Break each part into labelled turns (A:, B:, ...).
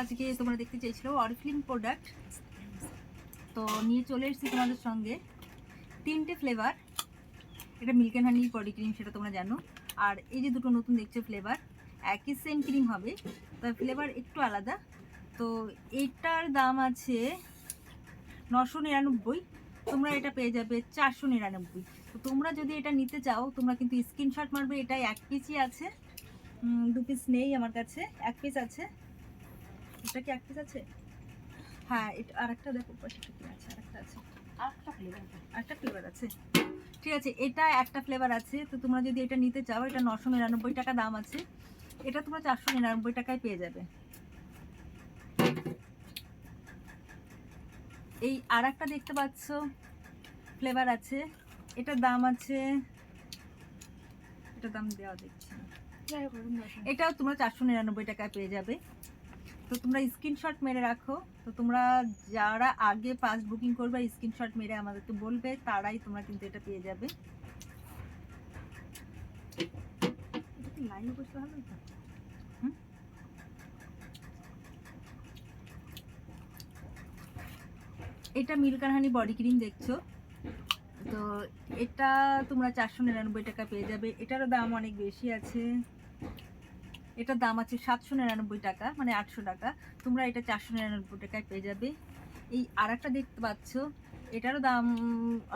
A: আজকে তোমরা দেখতে চাইছিল অরিফ্লেম প্রোডাক্ট, তো নিয়ে চলে এসেছি তোমাদের সঙ্গে তিনটে ফ্লেভার। এটা milk and honey body cream, সেটা তোমরা জানো। আর এই যে দুটো নতুন দেখছো ফ্লেভার, একই সেম ক্রিম হবে, তবে ফ্লেভার একটু আলাদা। তো এটার দাম আছে 999, তোমরা এটা পেয়ে যাবে 499। তো তোমরা যদি এটা নিতে চাও তোমরা কিন্তু স্ক্রিনশট মারবে। এটা 1 পিসই আছে, 2 পিস নেই আমার কাছে, 1 পিস আছে। এটা কি 1 পিস আছে? হ্যাঁ, এটা আরেকটা দেখো পাশেটা কি আছে, আরেকটা আছে, আরেকটা ফ্লেভার আছে। ঠিক আছে, এটা একটা ফ্লেভার আছে। তো তোমরা যদি এটা নিতে চাও, এটা 999 টাকা দাম আছে, এটা তোমরা 499 টাকায় পেয়ে যাবে। এই আরেকটা দেখতে পাচ্ছ ফ্লেভার আছে, এটার দাম আছে, এটার দাম দেওয়া দেখছি না, এটাও তোমরা 499 টাকায় পেয়ে যাবে। তো তোমরা স্ক্রিনশট মেরে রাখো। তো তোমরা যারা আগে ফার্স্ট বুকিং করবে স্ক্রিনশট মেরে আমাদেরকে বলবে, তারাই তোমরা কিন্তু এটা পেয়ে যাবে। লাইনে বসতে হবে তো। এটা milk and honey body cream দেখছো, তো এটা তোমরা 499 টাকা পেয়ে যাবে। এটারও দাম অনেক বেশি আছে, এটার দাম আছে 799 টাকা, মানে 800 টাকা। তোমরা এটা 499 টাকায় পেয়ে যাবে। এই আরেকটা দেখতে পাচ্ছ, এটারও দাম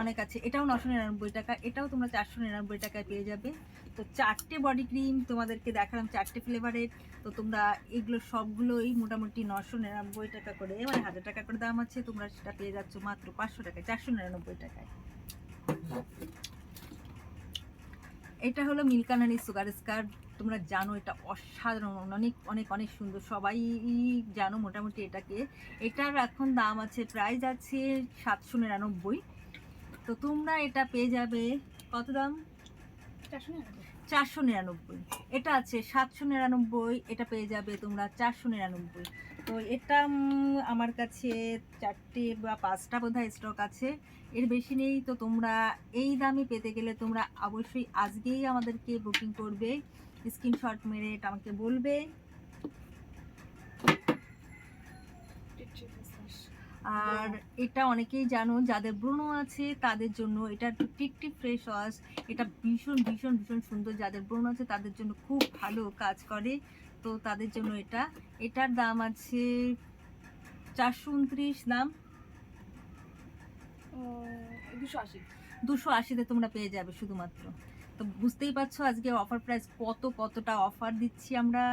A: অনেক আছে, এটাও 999 টাকা, এটাও তোমরা 499 টাকায় পেয়ে যাবে। তো 4টে বডি ক্রিম তোমাদেরকে দেখালাম, 4টে ফ্লেভারের। তো তোমরা এগুলো সবগুলোই মোটামুটি 999 টাকা করে, মানে 1000 টাকা করে দাম আছে। তোমরা সেটা পেয়ে যাচ্ছ মাত্র 500 টাকায়, 499 টাকায়। এটা হলো milk and honey sugar skirt. তোমরা জানো এটা অসাধারণ, অনেক অনেক অনেক সুন্দর, সবাই জানো মোটামুটি এটাকে। এটার এখন দাম আছে, প্রাইস আছে 799। তো তোমরা এটা পেয়ে যাবে কত দাম? 499। এটা আছে 799, এটা পেয়ে যাবে তোমরা 499। তো এটা আমার কাছে 4টে বা 5টা বোধহয় স্টক আছে, এর বেশি নেই। তো তোমরা এই দামে পেতে গেলে তোমরা অবশ্যই আজকেই আমাদেরকে বুকিং করবে, স্ক্রিনশট মেরে এটা আমাকে বলবে। আর এটা অনেকেই জানো, যাদের ব্রণ আছে তাদের জন্য এটা টিপটিপ ফ্রেশ ওয়াশ, এটা ভীষণ ভীষণ ভীষণ সুন্দর। যাদের ব্রণ আছে তাদের জন্য খুব ভালো কাজ করে, তো তাদের জন্য এটার দাম আছে 429 দাম, 280তে তোমরা পেয়ে যাবে শুধুমাত্র। তো বুঝতেই পারছো আজকে অফার প্রাইস কতটা অফার দিচ্ছি আমরা।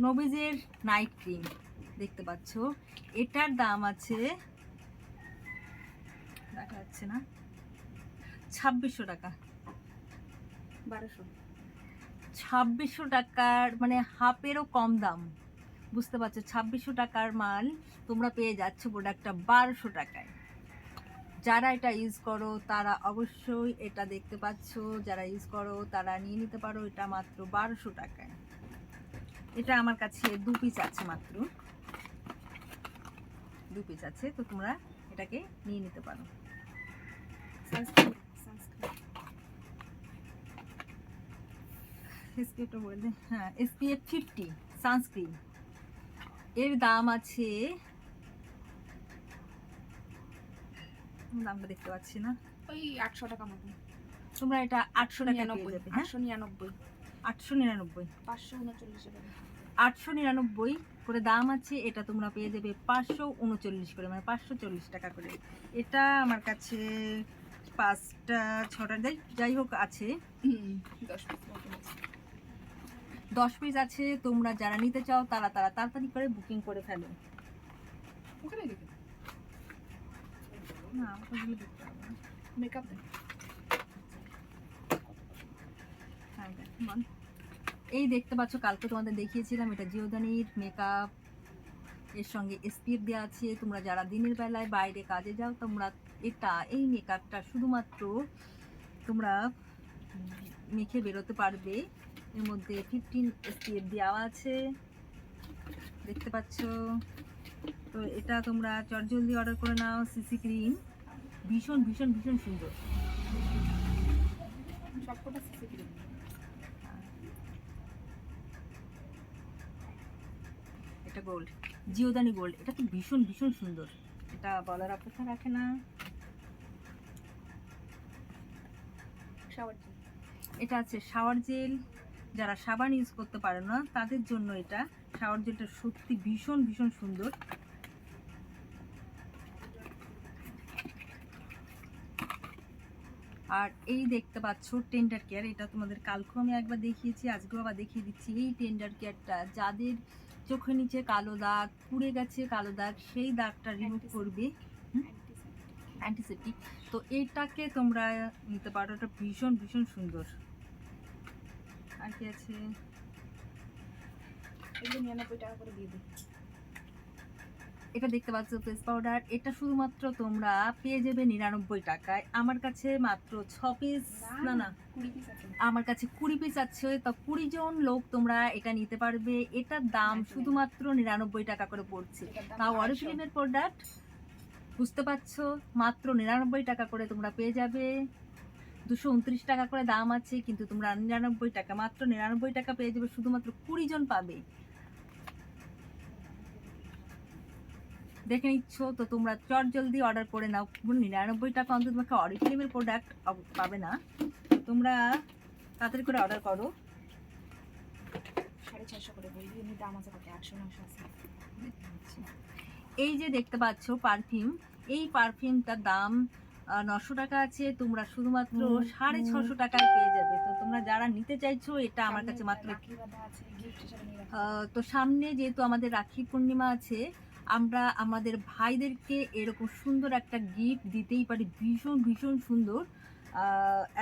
A: নবিজের নাইট ক্রিম দেখতে পাচ্ছ, এটার দাম আছে, দেখা যাচ্ছে না, 2600 টাকা, 2600 টাকার, মানে হাফেরও কম দাম। বুঝতে পারছো, 2600 টাকার মাল তোমরা পেয়ে যাচ্ছ প্রোডাক্টটা 1200 টাকায়। যারা এটা ইউজ করো তারা অবশ্যই এটা দেখতে পাচ্ছ, যারা ইউজ করো তারা নিয়ে নিতে পারো, এটা মাত্র 1200 টাকায়। এটা আমার কাছে 2 পিস আছে, মাত্র 2 পিস আছে। তো তোমরা এটাকে নিয়ে নিতে পারো। এসপিএফটা বলে দে, হ্যাঁ, SPF 50 সানস্ক্রিন, এর দাম আছে, দামটা দেখতে পাচ্ছি না,
B: ওই 800 টাকা মতো।
A: তোমরা এটা 800 টাকা পেয়ে যাবে।
B: 899
A: 899
B: 539 টাকা,
A: 899 করে দাম আছে। এটা তোমরা পেয়ে যাবে 539 করে, মানে 540 টাকা করে। এটা আমার কাছে 5টা 6টা যাই হোক আছে, 10 পিস আছে। তোমরা যারা নিতে চাও তারা তাড়াতাড়ি করে বুকিং করে ফেলো। না, ওগুলো দেখতে হবে না,
B: মেকআপ দেন।
A: হ্যাঁ দেখুন, এই দেখতে পাচ্ছ কালকে তোমাদের দেখিয়েছিলাম, এটা জিওদানির মেকআপ, এর সঙ্গে SPF দেওয়া আছে। তোমরা যারা দিনের বেলায় বাইরে কাজে যাও, তোমরা এই মেকআপটা শুধুমাত্র তোমরা মেখে বেরোতে পারবে। এর মধ্যে 15 SPF দেওয়া আছে, দেখতে পাচ্ছ। তো এটা তোমরা চটজলদি অর্ডার করে নাও। সিসি ক্রিম ভীষণ ভীষণ ভীষণ সুন্দর,
B: সবকটা সিসি ক্রিম।
A: এটা গোল্ড, জিওদানি গোল্ড। এটা তো ভীষণ ভীষণ সুন্দর, এটা বলার অপেক্ষা রাখে না।
B: Shower gel.
A: এটা আছে শাওয়ার জেল, যারা সাবান ইউজ করতে পারে না তাদের জন্য এটা শাওয়ার জেলটা সত্যি ভীষণ ভীষণ সুন্দর। আর এই দেখতে পাচ্ছ টেন্ডার কেয়ার, এটা তোমাদের কালকেও আমি একবার দেখিয়েছি, আজকেও আবার দেখিয়ে দিচ্ছি। এই টেন্ডার কেয়ারটা যাদের চোখের নিচে কালো দাগ, পুড়ে গেছে কালো দাগ, সেই দাগটা রিমুভ করবে, অ্যান্টিসেপ্টিক। তো এটাকে তোমরা নিতে পারো, এটা ভীষণ ভীষণ সুন্দর। আর কি আছে,
B: এগুলো 99 টাকা করে দিয়ে দিই।
A: এটা দেখতে পাচ্ছ ফেস পাউডার, এটা শুধুমাত্র তোমরা পেয়ে যাবে 99 টাকায়। আমার কাছে মাত্র 6 পিস, না
B: 20 পিস আছে।
A: আমার কাছে 20 পিস আছে, তো 20 জন লোক তোমরা এটা নিতে পারবে। এটার দাম শুধুমাত্র 99 টাকা করে পড়ছে। তাও অরিফ্লেমের প্রোডাক্ট, বুঝতে পারছো, মাত্র 99 টাকা করে তোমরা পেয়ে যাবে। 229 টাকা করে দাম আছে, কিন্তু তোমরা 99 টাকা, মাত্র 99 টাকা পেয়ে যাবে, শুধুমাত্র 20 জন পাবে। দেখে নিচ্ছ তো তোমরা চট জলদি অর্ডার করে নাও। 99 টাকা অন্তত তোমাকে অরিফ্লেমের প্রোডাক্ট পাবে না, তোমরা তাড়াতাড়ি করে অর্ডার করো।
B: 650 করে বলি, এমনি দাম আছে কত, 800-900 আছে।
A: এই যে দেখতে পাচ্ছ পারফিউম, এই পারফিউমটার দাম 900 টাকা আছে, তোমরা শুধুমাত্র 650 টাকায় পেয়ে যাবে। তো তোমরা যারা নিতে চাইছো, এটা আমার কাছে মাত্র
B: রাখি বাঁধা আছে, গিফট হিসেবে নিয়ে রাখি।
A: তো সামনে যেহেতু আমাদের রাখি পূর্ণিমা আছে, আমরা আমাদের ভাইদেরকে এরকম সুন্দর একটা গিফট দিতেই পারি, ভীষণ ভীষণ সুন্দর,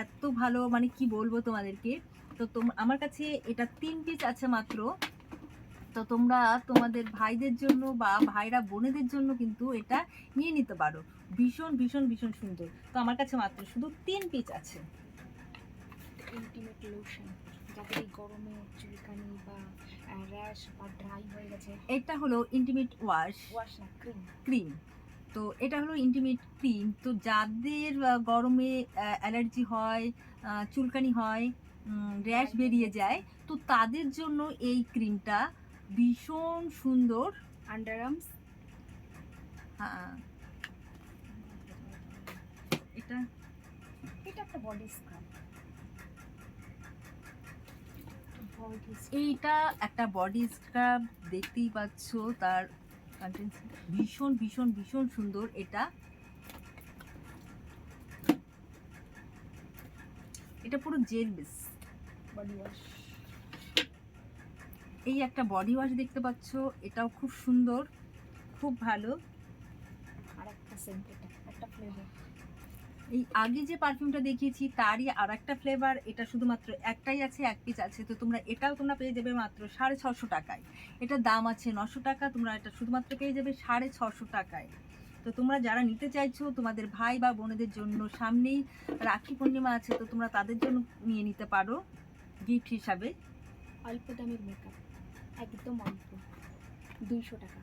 A: এত ভালো, মানে কি বলবো তোমাদেরকে। তো আমার কাছে এটা 3 পিস আছে মাত্র, তো তোমরা তোমাদের ভাইদের জন্য বা ভাইরা বোনেদের জন্য কিন্তু এটা নিয়ে নিতে পারো, ভীষণ ভীষণ ভীষণ সুন্দর। তো আমার কাছে মাত্র শুধু 3 পিস আছে।
B: ইন্টিমেট লোশন, যাদের এই গরমে চুলকানি বা র্যাশ বা ড্রাই হয়ে গেছে।
A: এটা হলো ইন্টিমেট ওয়াশ
B: না,
A: ক্রিম। তো এটা হলো ইন্টিমেট ক্রিম, তো যাদের গরমে অ্যালার্জি হয়, চুলকানি হয়, র্যাশ বেরিয়ে যায়, তো তাদের জন্য এই ক্রিমটা ভীষণ সুন্দর।
B: আন্ডার আর্মস,
A: হ্যাঁ, এটা
B: একটা বডি স্ক্রাব।
A: এইটা একটা বডি স্ক্রাব, দেখতেই পাচ্ছ তার কন্টেন্টস ভীষণ ভীষণ ভীষণ সুন্দর। এটা পুরো জেল বেস
B: বডি ওয়াশ।
A: এই একটা বডি ওয়াশ দেখতে পাচ্ছ, এটাও খুব সুন্দর, খুব ভালো।
B: আর একটা সেন্ট, একটা ফ্লেভার।
A: এই আগে যে পারফিউমটা দেখিয়েছি তারই আর একটা ফ্লেভার, এটা শুধুমাত্র একটাই আছে, 1 পিস আছে। তো তোমরা এটাও তোমরা পেয়ে যাবে মাত্র 650 টাকায়। এটার দাম আছে 900 টাকা, তোমরা এটা শুধুমাত্র পেয়ে যাবে 650 টাকায়। তো তোমরা যারা নিতে চাইছো তোমাদের ভাই বা বোনেদের জন্য, সামনেই রাখি পূর্ণিমা আছে, তো তোমরা তাদের জন্য নিয়ে নিতে পারো গিফট হিসাবে।
B: অল্প দামের মেকআপ, একদম অল্প, 200 টাকা।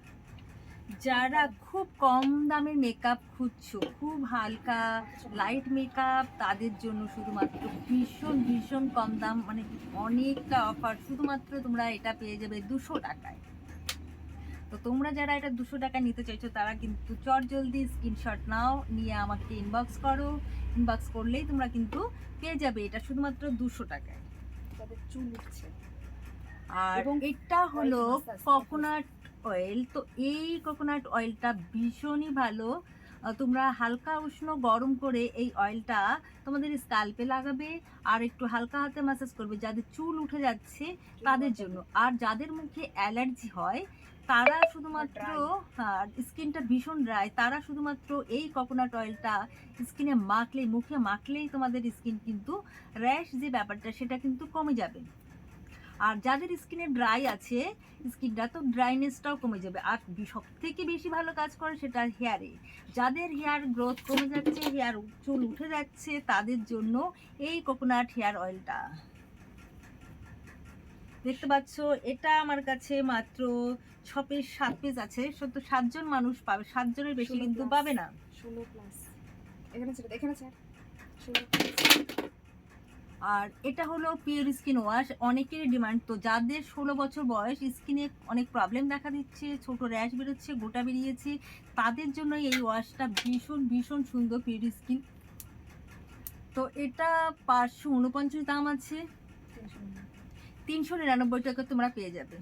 A: যারা খুব কম দামের মেকআপ খুঁজছো, খুব হালকা লাইট মেকআপ, তাদের জন্য শুধুমাত্র ভীষণ ভীষণ কম দাম, মানে অনেকটা অফার, শুধুমাত্র তোমরা এটা পেয়ে যাবে 200 টাকায়। তো তোমরা যারা এটা 200 টাকা নিতে চাইছো, তারা কিন্তু চট জলদি স্ক্রিনশট নাও, নিয়ে আমাকে ইনবক্স করো। ইনবক্স করলেই তোমরা কিন্তু পেয়ে যাবে এটা শুধুমাত্র 200 টাকায়।
B: তাদের চুল উঠছে।
A: আর এটা হলো কোকোনাট অয়েল। তো এই কোকোনাট অয়েলটা ভীষণই ভালো, তোমরা হালকা উষ্ণ গরম করে এই অয়েলটা তোমাদের স্কাল্পে লাগাবে, আর একটু হালকা হাতে ম্যাসাজ করবে যাদের চুল উঠে যাচ্ছে তাদের জন্য। আর যাদের মুখে অ্যালার্জি হয়, তারা শুধুমাত্র, স্কিনটা ভীষণ ড্রাই, তারা শুধুমাত্র এই কোকোনাট অয়েলটা স্কিনে মাখলেই, মুখে মাখলেই তোমাদের স্কিন কিন্তু র্যাশ যে ব্যাপারটা সেটা কিন্তু কমে যাবে। আর যাদের স্কিনে ড্রাই আছে, স্কিনটা তো ড্রাইনেসটাও কমে যাবে। আর সব থেকে বেশি ভালো কাজ করে সেটা হেয়ারে, যাদের হেয়ার গ্রোথ কমে যাচ্ছে, হেয়ার চুল উঠে যাচ্ছে, তাদের জন্য এই কোকোনাট হেয়ার অয়েলটা দেখতে পাচ্ছ। এটা আমার কাছে মাত্র 6 পিস 7 পিস আছে, সত্য 7 জন মানুষ পাবে, 7 জনের বেশি কিন্তু পাবে না।
B: 16 প্লাস, এখানে ছিল, এখানে স্যার 16 প্লাস।
A: আর এটা হলো পিওর স্কিন ওয়াশ, অনেকেরই ডিমান্ড। তো যাদের 16 বছর বয়স, স্কিনে অনেক প্রবলেম দেখা দিচ্ছে, ছোট র্যাশ বেরোচ্ছে, গোটা বেরিয়েছে, তাদের জন্য এই ওয়াশটা ভীষণ ভীষণ সুন্দর পিওর স্কিন। তো এটা 549 দাম আছে, 399 টাকা তোমরা পেয়ে যাবে।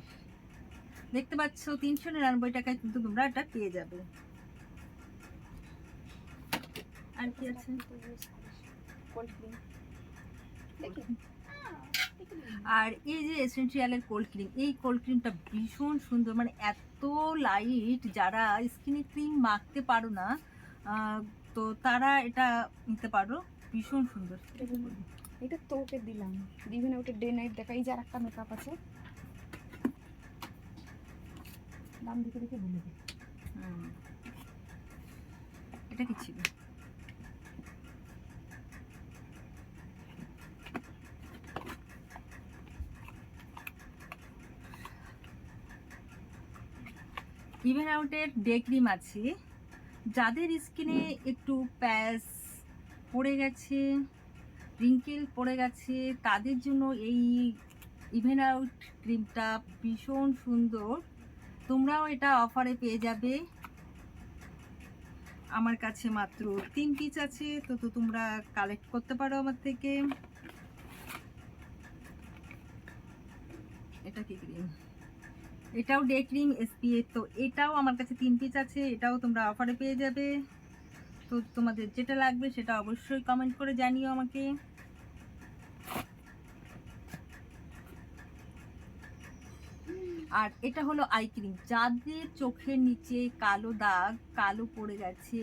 A: দেখতে পাচ্ছ 399 টাকায় কিন্তু তোমরা এটা পেয়ে যাবে। আর কি আছে?
B: কোল্ড ক্রিম দেখি।
A: আর এই যে এসেনশিয়ালের কোল্ড ক্রিম, এই কোল্ড ক্রিমটা ভীষণ সুন্দর, মানে এত লাইট, যারা স্কিনে ক্রিম মাখতে পারো না তো তারা এটা নিতে পারো, ভীষণ সুন্দর।
B: এটা তো ওকে দিলাম, দিবি না? ওটা ডে নাইট দেখা। এই যে আর একটা মেকআপ আছে, দাম দেখে দেখে বলে দে।
A: এটা কি ছিল? ইভেন আউটের ডে ক্রিম আছে, যাদের স্কিনে একটু প্যাচ পড়ে গেছে, রিঙ্কেল পড়ে গেছে, তাদের জন্য এই ইভেন আউট ক্রিমটা ভীষণ সুন্দর। তোমরাও এটা অফারে পেয়ে যাবে। আমার কাছে মাত্র 3 পিস আছে, তো তোমরা কালেক্ট করতে পারো আমার থেকে। এটা কি ক্রিম? এটাও ডে ক্রিম SPF। তো এটাও আমার কাছে 3 পিস আছে, এটাও তোমরা অফারে পেয়ে যাবে। তো তোমাদের যেটা লাগবে সেটা অবশ্যই কমেন্ট করে জানিও আমাকে। আর এটা হলো আই ক্রিম, যাদের চোখের নিচে কালো দাগ, কালো পড়ে গেছে,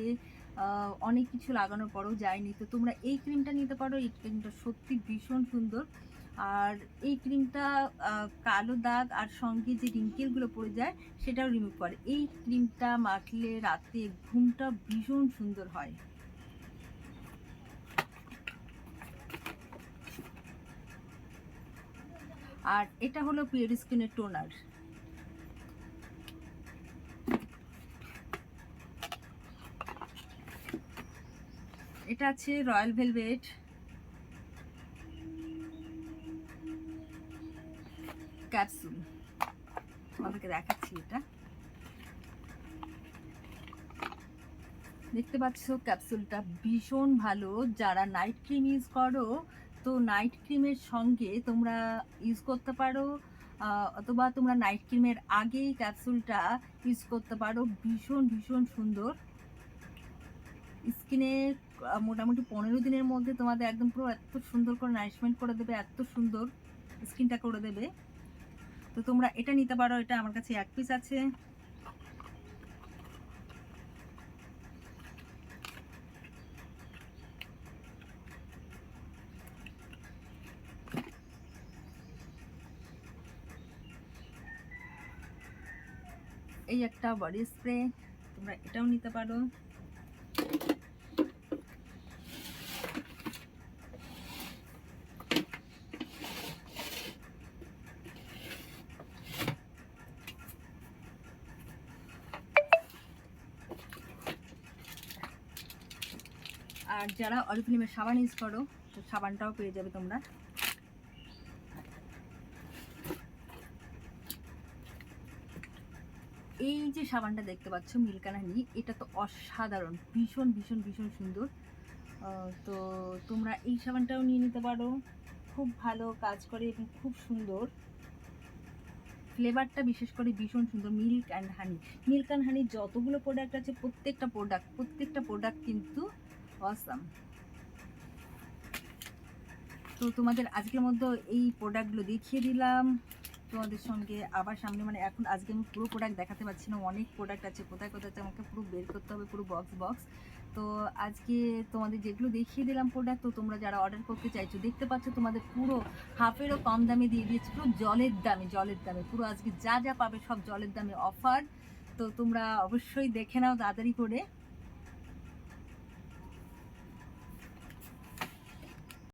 A: অনেক কিছু লাগানোর পরেও যায়নি, তো তোমরা এই ক্রিমটা নিতে পারো। এই ক্রিমটা সত্যি ভীষণ সুন্দর। আর এই ক্রিমটা কালো দাগ আর সঙ্গে যে রিঙ্কেলগুলো পড়ে যায় সেটাও রিমুভ করে। এই ক্রিমটা মাখলে রাতে ঘুমটা ভীষণ সুন্দর হয়। আর এটা হলো পিওর স্কিনের টোনার। এটা আছে রয়্যাল ভেলভেট ক্যাপসুল, তোমাদেরকে দেখাচ্ছি। এটা দেখতে পাচ্ছ, ক্যাপসুলটা ভীষণ ভালো। যারা নাইট ক্রিম ইউজ করো, তো নাইট ক্রিমের সঙ্গে তোমরা ইউজ করতে পারো, অথবা তোমরা নাইট ক্রিমের আগেই ক্যাপসুলটা ইউজ করতে পারো। ভীষণ ভীষণ সুন্দর। স্কিনে মোটামুটি 15 দিনের মধ্যে তোমাদের একদম পুরো এত সুন্দর করে নারিশমেন্ট করে দেবে, এত সুন্দর স্কিনটা করে দেবে। তো তোমরা এটা নিতে পারো। এটা আমার কাছে 1 পিস আছে। এই একটা বডি স্প্রে, তোমরা এটাও নিতে পারো। আর যারা অরিফ্লেমের সাবান ইউজ করো, তো সাবানটাও পেয়ে যাবে তোমরা। এই যে সাবানটা দেখতে পাচ্ছ মিল্কানা হানি, এটা তো অসাধারণ, ভীষণ ভীষণ ভীষণ সুন্দর। তো তোমরা এই সাবানটাও নিয়ে নিতে পারো, খুব ভালো কাজ করে এবং খুব সুন্দর। ফ্লেভারটা বিশেষ করে ভীষণ সুন্দর। Milk and honey, milk and হানির যতগুলো প্রোডাক্ট আছে প্রত্যেকটা প্রোডাক্ট কিন্তু অসাম। তো তোমাদের আজকের মধ্যে এই প্রোডাক্টগুলো দেখিয়ে দিলাম তোমাদের সঙ্গে। আবার সামনে, মানে এখন আজকে আমি পুরো প্রোডাক্ট দেখাতে পারছি না, অনেক প্রোডাক্ট আছে, কোথায় কোথায় আছে আমাকে পুরো বের করতে হবে, পুরো বক্স। তো আজকে তোমাদের যেগুলো দেখিয়ে দিলাম প্রোডাক্ট, তো তোমরা যারা অর্ডার করতে চাইছো, দেখতে পাচ্ছ তোমাদের পুরো হাফেরও কম দামে দিয়ে দিয়েছি, পুরো জলের দামে পুরো আজকে যা যা পাবে সব জলের দামে অফার। তো তোমরা অবশ্যই দেখে নাও তাড়াতাড়ি করে।